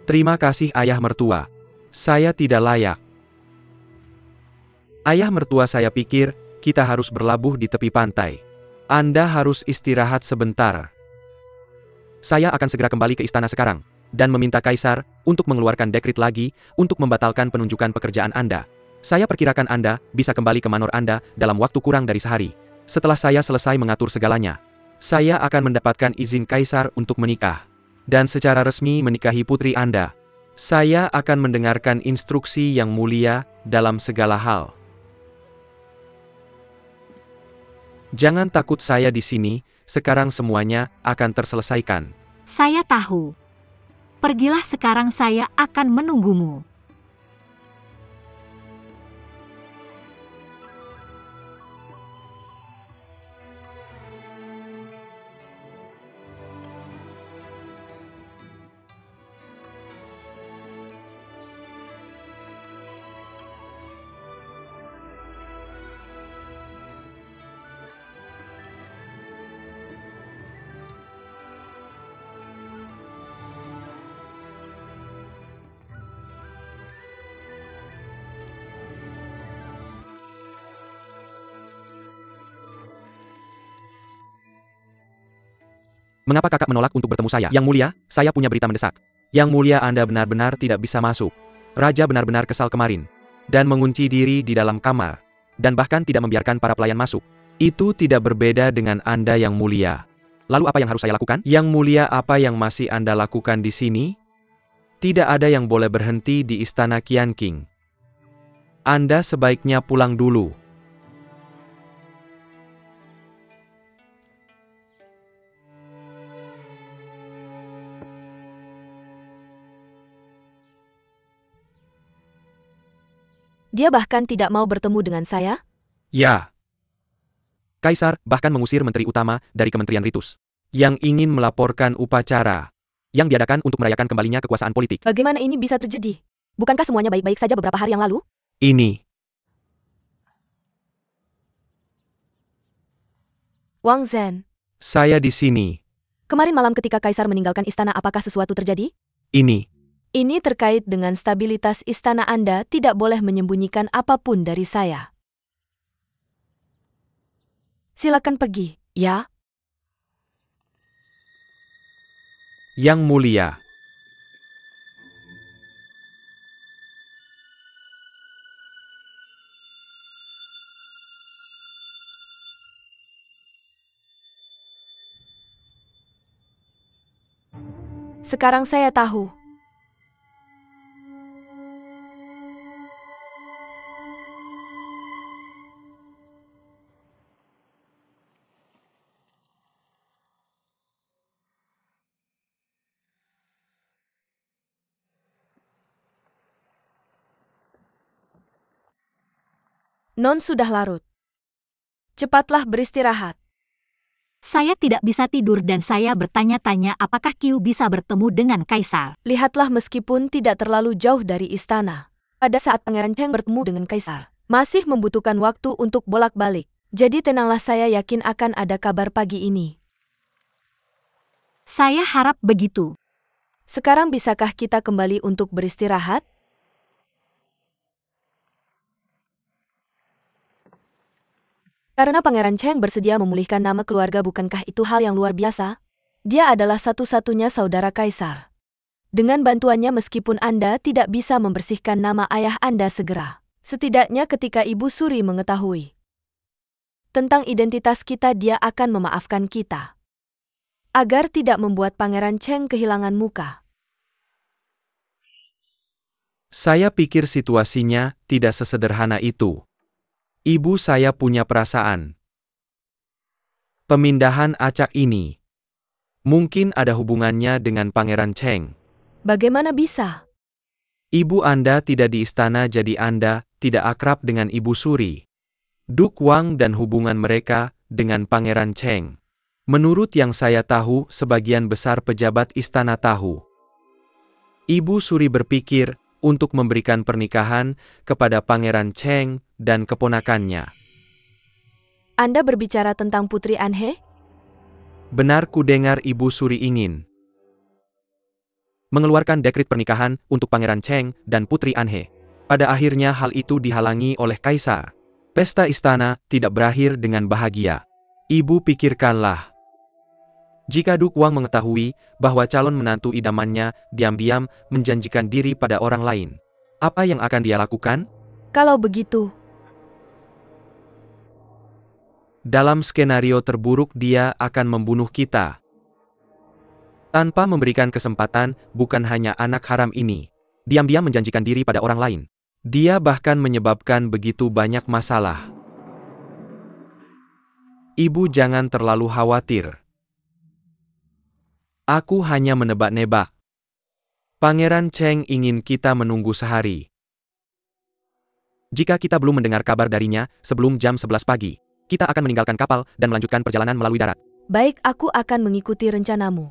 Terima kasih ayah mertua. Saya tidak layak. Ayah mertua, saya pikir kita harus berlabuh di tepi pantai. Anda harus istirahat sebentar. Saya akan segera kembali ke istana sekarang dan meminta Kaisar untuk mengeluarkan dekret lagi untuk membatalkan penunjukan pekerjaan Anda. Saya perkirakan Anda bisa kembali ke manor Anda dalam waktu kurang dari sehari. Setelah saya selesai mengatur segalanya, saya akan mendapatkan izin Kaisar untuk menikah dan secara resmi menikahi putri Anda. Saya akan mendengarkan instruksi Yang Mulia dalam segala hal. Jangan takut, saya di sini, sekarang semuanya akan terselesaikan. Saya tahu. Pergilah sekarang, saya akan menunggumu. Mengapa kakak menolak untuk bertemu saya? Yang Mulia, saya punya berita mendesak. Yang Mulia, Anda benar-benar tidak bisa masuk. Raja benar-benar kesal kemarin. Dan mengunci diri di dalam kamar. Dan bahkan tidak membiarkan para pelayan masuk. Itu tidak berbeda dengan Anda, Yang Mulia. Lalu apa yang harus saya lakukan? Yang Mulia, apa yang masih Anda lakukan di sini? Tidak ada yang boleh berhenti di Istana Qian King. Anda sebaiknya pulang dulu. Dia bahkan tidak mau bertemu dengan saya? Ya, Kaisar bahkan mengusir menteri utama dari Kementerian Ritus yang ingin melaporkan upacara. yang diadakan untuk merayakan kembalinya kekuasaan politik. Bagaimana ini bisa terjadi? Bukankah semuanya baik-baik saja beberapa hari yang lalu? Ini, Wang Zhen, saya di sini. kemarin malam ketika Kaisar meninggalkan istana, apakah sesuatu terjadi? Ini, Ini terkait dengan stabilitas istana. Anda tidak boleh menyembunyikan apapun dari saya. Silakan pergi, ya? Yang Mulia. Sekarang saya tahu. Non sudah larut. Cepatlah beristirahat. Saya tidak bisa tidur dan saya bertanya-tanya apakah Qiu bisa bertemu dengan Kaisar. Lihatlah, meskipun tidak terlalu jauh dari istana. Pada saat Pangeran Cheng bertemu dengan Kaisar, masih membutuhkan waktu untuk bolak-balik. Jadi tenanglah, saya yakin akan ada kabar pagi ini. Saya harap begitu. Sekarang bisakah kita kembali untuk beristirahat? Karena Pangeran Cheng bersedia memulihkan nama keluarga, bukankah itu hal yang luar biasa? Dia adalah satu-satunya saudara Kaisar. Dengan bantuannya, meskipun Anda tidak bisa membersihkan nama ayah Anda segera, setidaknya ketika Ibu Suri mengetahui tentang identitas kita, dia akan memaafkan kita. Agar tidak membuat Pangeran Cheng kehilangan muka. Saya pikir situasinya tidak sesederhana itu. Ibu saya punya perasaan. Pemindahan acak ini mungkin ada hubungannya dengan Pangeran Cheng. Bagaimana bisa? Ibu Anda tidak di istana, jadi Anda tidak akrab dengan Ibu Suri, Duk Wang, dan hubungan mereka dengan Pangeran Cheng. Menurut yang saya tahu, sebagian besar pejabat istana tahu. Ibu Suri berpikir untuk memberikan pernikahan kepada Pangeran Cheng dan keponakannya. Anda berbicara tentang Putri Anhe? Benar, ku dengar Ibu Suri ingin Mengeluarkan dekret pernikahan untuk Pangeran Cheng dan Putri Anhe. Pada akhirnya hal itu dihalangi oleh Kaisar. Pesta istana tidak berakhir dengan bahagia. Ibu pikirkanlah. Jika Duk Wang mengetahui bahwa calon menantu idamannya diam-diam menjanjikan diri pada orang lain, apa yang akan dia lakukan? Kalau begitu, dalam skenario terburuk dia akan membunuh kita. Tanpa memberikan kesempatan, bukan hanya anak haram ini, diam-diam menjanjikan diri pada orang lain. Dia bahkan menyebabkan begitu banyak masalah. Ibu jangan terlalu khawatir. Aku hanya menebak-nebak. Pangeran Cheng ingin kita menunggu sehari. Jika kita belum mendengar kabar darinya sebelum jam 11 pagi, kita akan meninggalkan kapal dan melanjutkan perjalanan melalui darat. Baik, aku akan mengikuti rencanamu.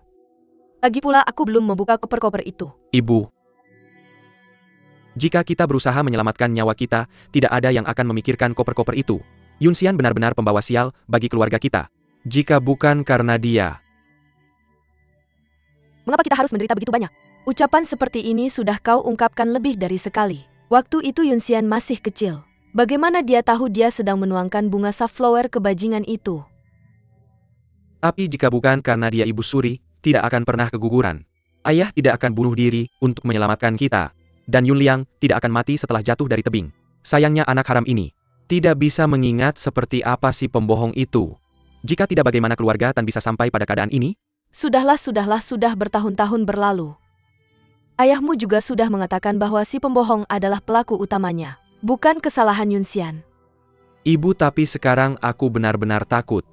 Lagi pula aku belum membuka koper-koper itu. Ibu, jika kita berusaha menyelamatkan nyawa kita, tidak ada yang akan memikirkan koper-koper itu. Yunxian benar-benar pembawa sial bagi keluarga kita. Jika bukan karena dia. Mengapa kita harus menderita begitu banyak? Ucapan seperti ini sudah kau ungkapkan lebih dari sekali. Waktu itu Yunxian masih kecil. Bagaimana dia tahu dia sedang menuangkan bunga safflower ke bajingan itu? Tapi jika bukan karena dia Ibu Suri, tidak akan pernah keguguran. Ayah tidak akan bunuh diri untuk menyelamatkan kita. Dan Yun Liang tidak akan mati setelah jatuh dari tebing. Sayangnya anak haram ini tidak bisa mengingat seperti apa si pembohong itu. Jika tidak, bagaimana keluarga Tan bisa sampai pada keadaan ini? Sudahlah, sudah bertahun-tahun berlalu. Ayahmu juga sudah mengatakan bahwa si pembohong adalah pelaku utamanya. Bukan kesalahan Yunxian. Ibu, tapi sekarang aku benar-benar takut.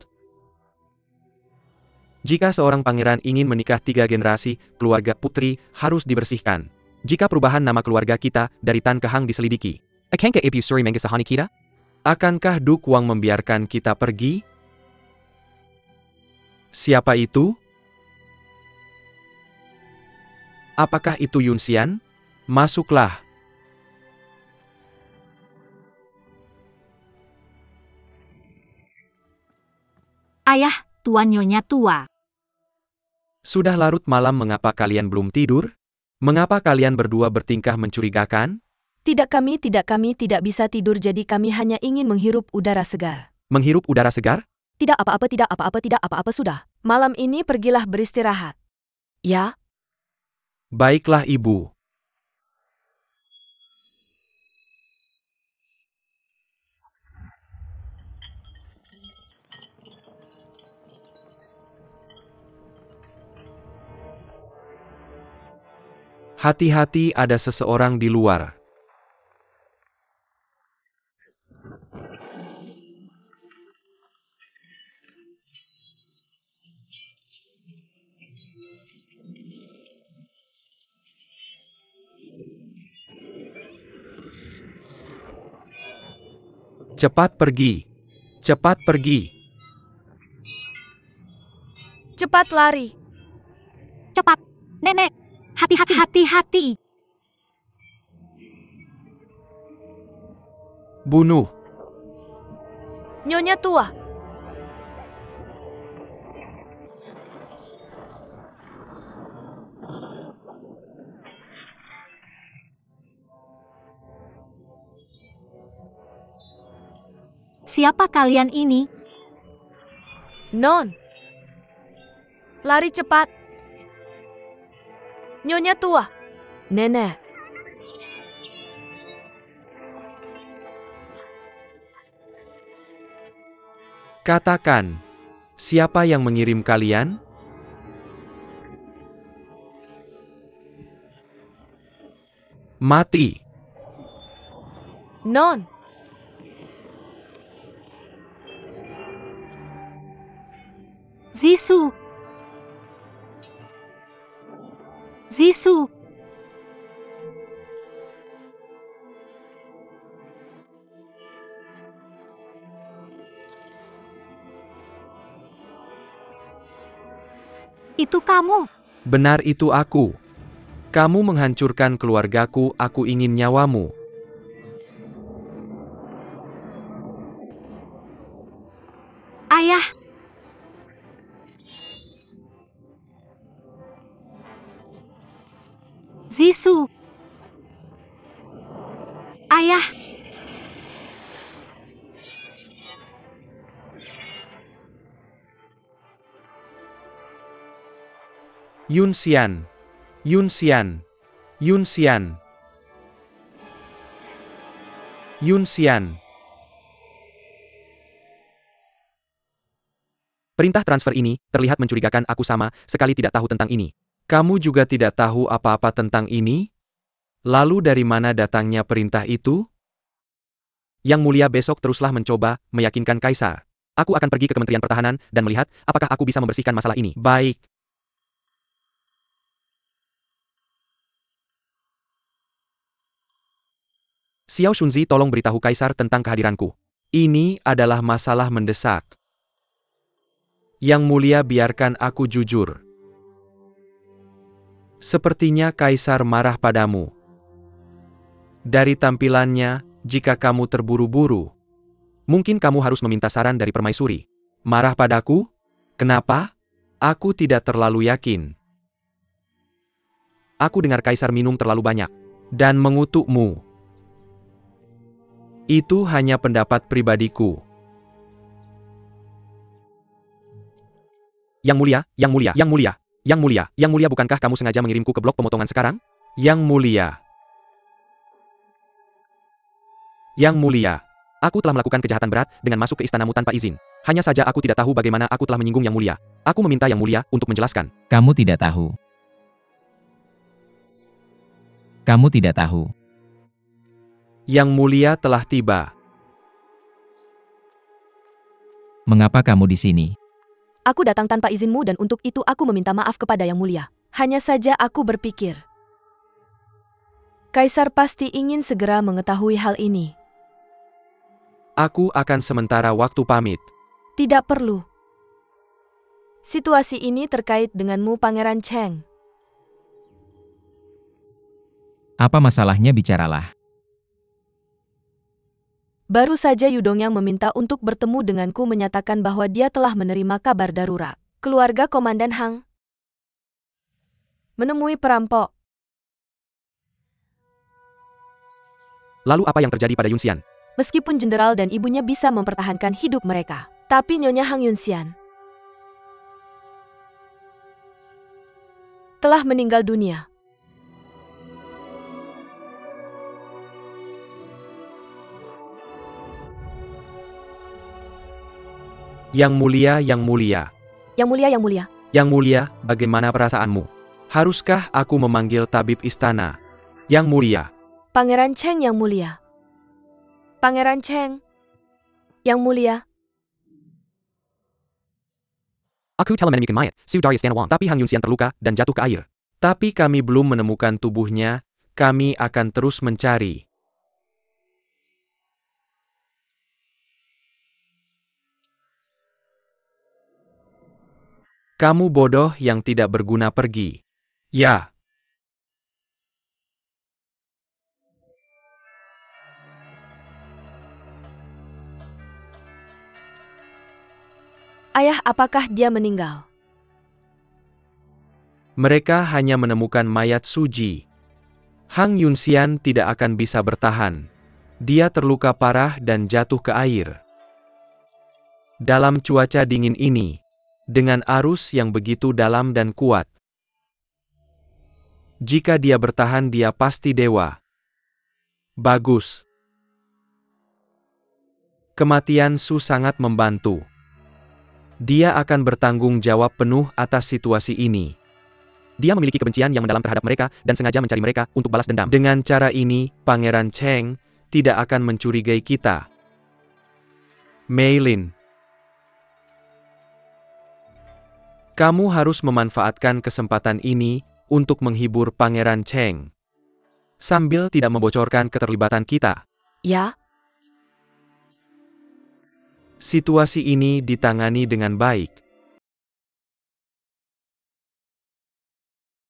Jika seorang pangeran ingin menikah 3 generasi, keluarga putri harus dibersihkan. Jika perubahan nama keluarga kita dari Tan ke Hang diselidiki, Akankah Ibu Suri menggesahani kita? akankah Duk Wang membiarkan kita pergi? Siapa itu? Apakah itu Yunxian? Masuklah. Ayah, Tuan Nyonya tua. Sudah larut malam, mengapa kalian belum tidur? Mengapa kalian berdua bertingkah mencurigakan? Tidak, kami tidak bisa tidur, jadi kami hanya ingin menghirup udara segar. Menghirup udara segar? Tidak apa-apa, sudah. Malam ini pergilah beristirahat. Ya? Baiklah, Ibu. Hati-hati, ada seseorang di luar. Cepat pergi. Cepat pergi. Cepat lari. Cepat, Nenek. Hati-hati. Bunuh. Nyonya tua. Siapa kalian ini? Non. Lari cepat. Nyonya tua. Nenek. Katakan, siapa yang mengirim kalian? Mati. Non. Zisu. Itu kamu. Benar, itu aku. Kamu menghancurkan keluargaku, aku ingin nyawamu. Ayah. Zisu. Ayah. Yunxian. Yunxian. Yunxian. Yunxian. Perintah transfer ini terlihat mencurigakan. Aku sama sekali tidak tahu tentang ini. Kamu juga tidak tahu apa-apa tentang ini? Lalu dari mana datangnya perintah itu? Yang Mulia, besok teruslah mencoba meyakinkan Kaisar. Aku akan pergi ke Kementerian Pertahanan dan melihat apakah aku bisa membersihkan masalah ini. Baik. Xiao Shunzi, tolong beritahu Kaisar tentang kehadiranku. Ini adalah masalah mendesak. Yang Mulia, biarkan aku jujur. Sepertinya Kaisar marah padamu. Dari tampilannya, jika kamu terburu-buru, Mungkin kamu harus meminta saran dari Permaisuri. marah padaku? Kenapa? Aku tidak terlalu yakin. Aku dengar Kaisar minum terlalu banyak. Dan mengutukmu. Itu hanya pendapat pribadiku. Yang Mulia, Yang Mulia, Yang Mulia, Yang Mulia, Yang Mulia, bukankah kamu sengaja mengirimku ke blok pemotongan sekarang? Yang Mulia. Yang Mulia. Aku telah melakukan kejahatan berat dengan masuk ke istanamu tanpa izin. Hanya saja aku tidak tahu bagaimana aku telah menyinggung Yang Mulia. Aku meminta Yang Mulia untuk menjelaskan. Kamu tidak tahu. Kamu tidak tahu. Yang Mulia telah tiba. Mengapa kamu di sini? Aku datang tanpa izinmu dan untuk itu aku meminta maaf kepada Yang Mulia. Hanya saja aku berpikir, Kaisar pasti ingin segera mengetahui hal ini. Aku akan sementara waktu pamit. Tidak perlu. Situasi ini terkait denganmu, Pangeran Cheng. Apa masalahnya, bicaralah. Baru saja Yudongyang meminta untuk bertemu denganku, menyatakan bahwa dia telah menerima kabar darurat. Keluarga Komandan Hang menemui perampok. Lalu apa yang terjadi pada Yunxian? Meskipun jenderal dan ibunya bisa mempertahankan hidup mereka, tapi Nyonya Hang Yunxian telah meninggal dunia. Yang Mulia, Yang Mulia. Yang Mulia, Yang Mulia. Yang Mulia, bagaimana perasaanmu? Haruskah aku memanggil tabib istana? Yang Mulia. Pangeran Cheng, Yang Mulia. Pangeran Cheng. Yang Mulia. Aku telah menemukan mayat Su Darius Danawang, tapi Hang Yunxian terluka dan jatuh ke air. Tapi kami belum menemukan tubuhnya, kami akan terus mencari. Kamu bodoh yang tidak berguna, pergi. Ya. Ayah, apakah dia meninggal? Mereka hanya menemukan mayat Suji. Hang Yunxian tidak akan bisa bertahan. Dia terluka parah dan jatuh ke air. Dalam cuaca dingin ini, dengan arus yang begitu dalam dan kuat. Jika dia bertahan, dia pasti dewa. Bagus. Kematian Su sangat membantu. Dia akan bertanggung jawab penuh atas situasi ini. Dia memiliki kebencian yang mendalam terhadap mereka dan sengaja mencari mereka untuk balas dendam. Dengan cara ini, Pangeran Cheng tidak akan mencurigai kita. Mei Lin. Kamu harus memanfaatkan kesempatan ini untuk menghibur Pangeran Cheng. Sambil tidak membocorkan keterlibatan kita. Ya, Situasi ini ditangani dengan baik.